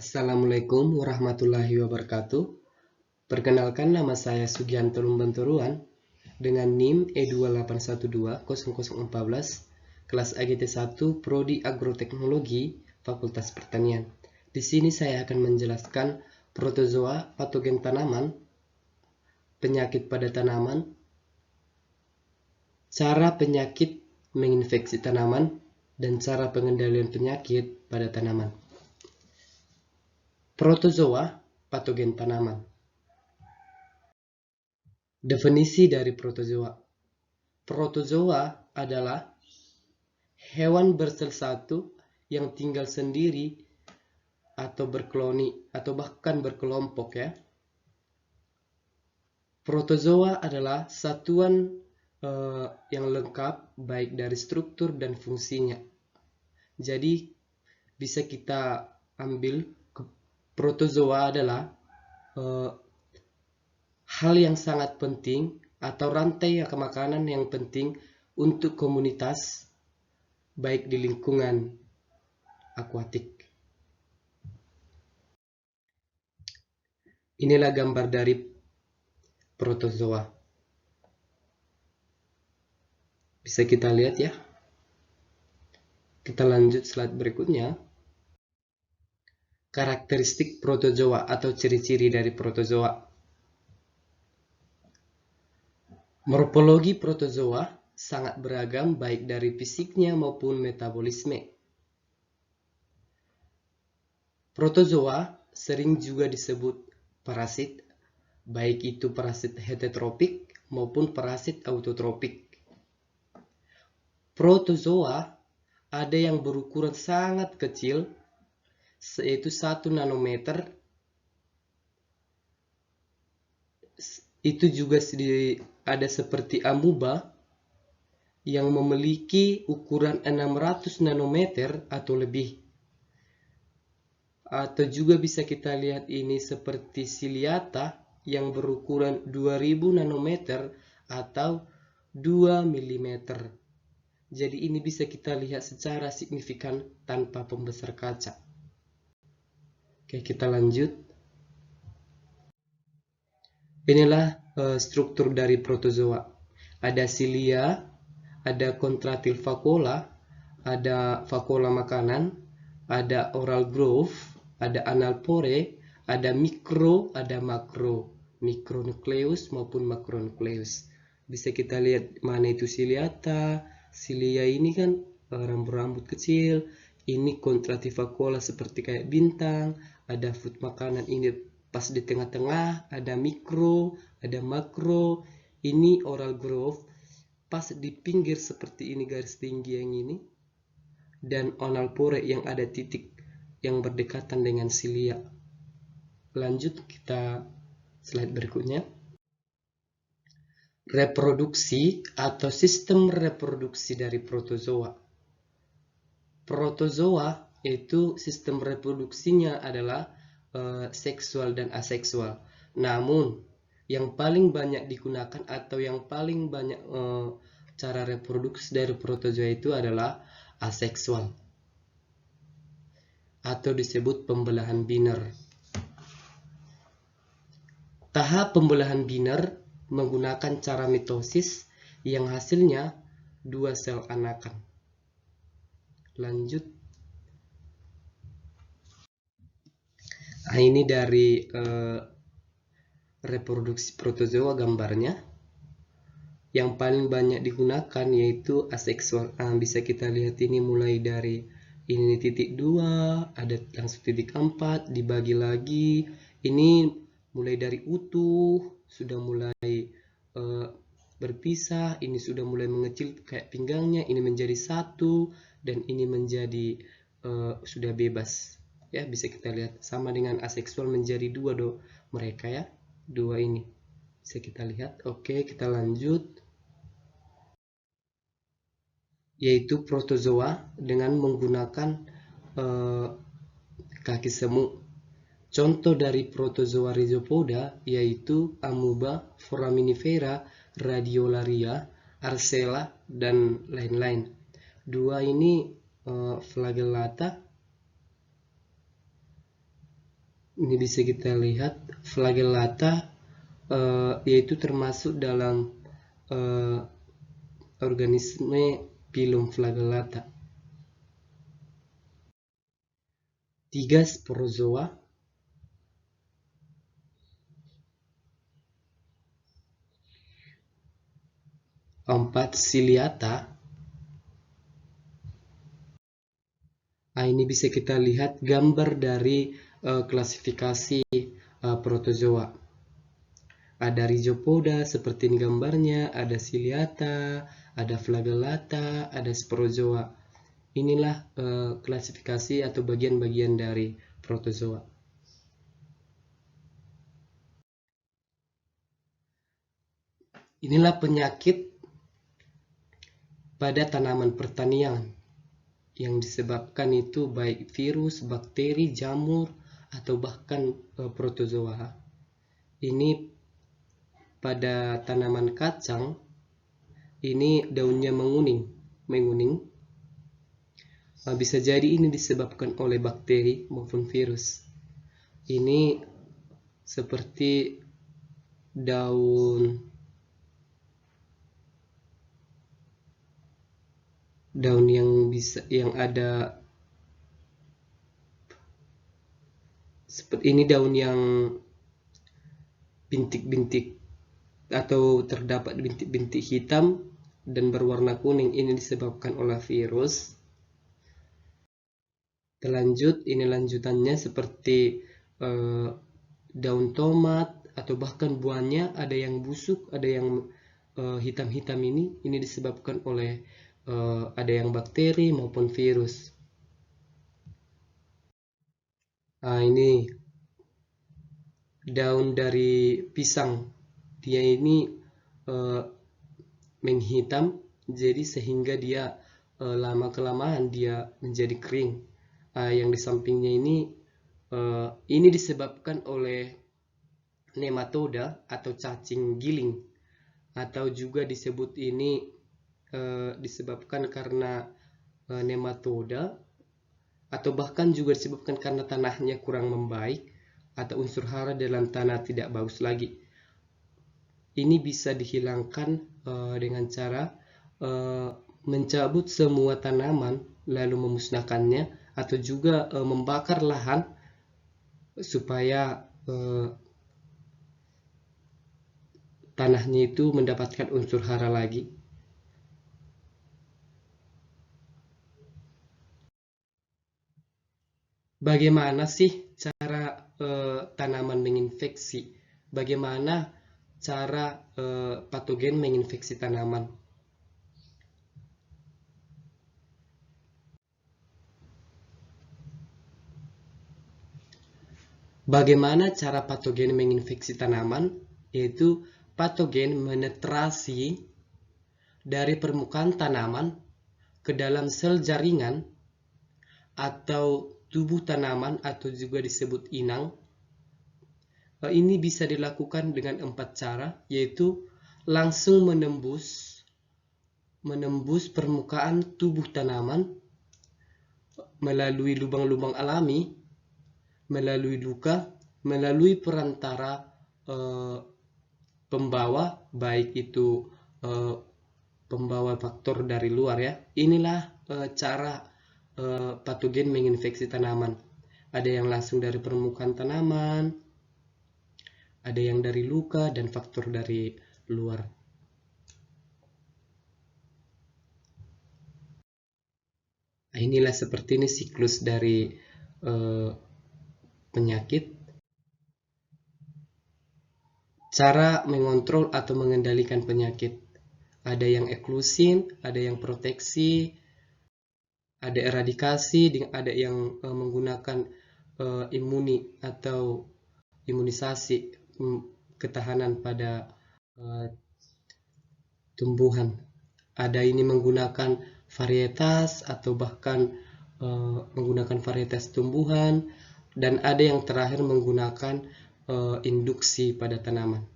Assalamualaikum warahmatullahi wabarakatuh. Perkenalkan, nama saya Sugianto Lumbanturuan dengan NIM E28120014, kelas AGT 1 Prodi Agroteknologi, Fakultas Pertanian. Di sini saya akan menjelaskan protozoa, patogen tanaman, penyakit pada tanaman, cara penyakit menginfeksi tanaman, dan cara pengendalian penyakit pada tanaman. Protozoa, patogen tanaman. Definisi dari protozoa. Protozoa adalah hewan bersel satu yang tinggal sendiri atau berkoloni atau bahkan berkelompok ya. Protozoa adalah satuan yang lengkap baik dari struktur dan fungsinya. Jadi bisa kita ambil protozoa adalah hal yang sangat penting atau rantai makanan yang penting untuk komunitas baik di lingkungan akuatik. Inilah gambar dari protozoa. Bisa kita lihat ya. Kita lanjut slide berikutnya. Karakteristik protozoa atau ciri-ciri dari protozoa. Morfologi protozoa sangat beragam baik dari fisiknya maupun metabolisme. Protozoa sering juga disebut parasit, baik itu parasit heterotropik maupun parasit autotropik. Protozoa ada yang berukuran sangat kecil, yaitu 1 nanometer. Itu juga ada seperti amuba yang memiliki ukuran 600 nanometer atau lebih. Atau juga bisa kita lihat ini seperti ciliata yang berukuran 2000 nanometer atau 2 mm. Jadi ini bisa kita lihat secara signifikan tanpa pembesar kaca. Oke, kita lanjut. Inilah struktur dari protozoa. Ada silia, ada contratil vakuola, ada vakuola makanan, ada oral groove, ada anal pore, ada mikro, ada makro, mikronukleus maupun makronukleus. Bisa kita lihat mana itu ciliata. Cilia ini kan rambut-rambut kecil. Ini contratil vakuola seperti kayak bintang. Ada food makanan ini pas di tengah-tengah, ada mikro, ada makro. Ini oral groove pas di pinggir seperti ini garis tinggi yang ini, dan anal pore yang ada titik yang berdekatan dengan silia. Lanjut kita slide berikutnya. Reproduksi atau sistem reproduksi dari protozoa. Protozoa itu sistem reproduksinya adalah seksual dan aseksual. Namun yang paling banyak digunakan atau yang paling banyak cara reproduksi dari protozoa itu adalah aseksual atau disebut pembelahan biner. Tahap pembelahan biner menggunakan cara mitosis yang hasilnya 2 sel anakan. Lanjut. Nah, ini dari reproduksi protozoa gambarnya. Yang paling banyak digunakan yaitu aseksual. Nah, bisa kita lihat ini mulai dari ini titik 2, ada langsung titik 4, dibagi lagi. Ini mulai dari utuh, sudah mulai berpisah, ini sudah mulai mengecil kayak pinggangnya, ini menjadi satu, dan ini menjadi sudah bebas. Ya, bisa kita lihat sama dengan aseksual menjadi 2 mereka ya, 2 ini. Bisa kita lihat. Oke, kita lanjut. Yaitu protozoa dengan menggunakan kaki semu. Contoh dari protozoa rhizopoda yaitu amuba, foraminifera, radiolaria, arcella, dan lain-lain. 2 ini flagellata Ini bisa kita lihat flagellata yaitu termasuk dalam organisme pilum flagellata. 3 sporozoa, 4 ciliata. Ini bisa kita lihat gambar dari klasifikasi protozoa. Ada rhizopoda seperti ini gambarnya, ada ciliata, ada flagellata, ada sporozoa. Inilah klasifikasi atau bagian-bagian dari protozoa. Inilah penyakit pada tanaman pertanian yang disebabkan itu baik virus, bakteri, jamur, atau bahkan protozoa. Ini pada tanaman kacang, ini daunnya menguning. Bisa jadi ini disebabkan oleh bakteri maupun virus. Ini seperti daun yang ada seperti ini, daun yang bintik-bintik atau terdapat bintik-bintik hitam dan berwarna kuning. Ini disebabkan oleh virus. Lanjut, ini lanjutannya seperti daun tomat atau bahkan buahnya ada yang busuk, ada yang hitam-hitam. Ini disebabkan oleh ada yang bakteri maupun virus. Ini daun dari pisang, dia ini menghitam, jadi sehingga dia lama kelamaan dia menjadi kering. Yang di sampingnya ini disebabkan oleh nematoda atau cacing giling, atau juga disebut ini disebabkan karena nematoda, atau bahkan juga disebabkan karena tanahnya kurang membaik atau unsur hara dalam tanah tidak bagus lagi. Ini bisa dihilangkan dengan cara mencabut semua tanaman lalu memusnahkannya, atau juga membakar lahan supaya tanahnya itu mendapatkan unsur hara lagi. Bagaimana sih cara tanaman menginfeksi? Bagaimana cara patogen menginfeksi tanaman? Bagaimana cara patogen menginfeksi tanaman? Yaitu patogen menetrasi dari permukaan tanaman ke dalam sel jaringan atau tubuh tanaman, atau juga disebut inang. Ini bisa dilakukan dengan 4 cara, yaitu langsung menembus permukaan tubuh tanaman melalui lubang-lubang alami, melalui luka, melalui perantara pembawa, baik itu pembawa faktor dari luar ya. Inilah cara patogen menginfeksi tanaman. Ada yang langsung dari permukaan tanaman, ada yang dari luka, dan faktor dari luar. Inilah seperti ini siklus dari penyakit. Cara mengontrol atau mengendalikan penyakit. Ada yang eklusin, ada yang proteksi, ada eradikasi, ada yang menggunakan imuni atau imunisasi, ketahanan pada tumbuhan. Ada ini menggunakan varietas atau bahkan menggunakan varietas tumbuhan, dan ada yang terakhir menggunakan induksi pada tanaman.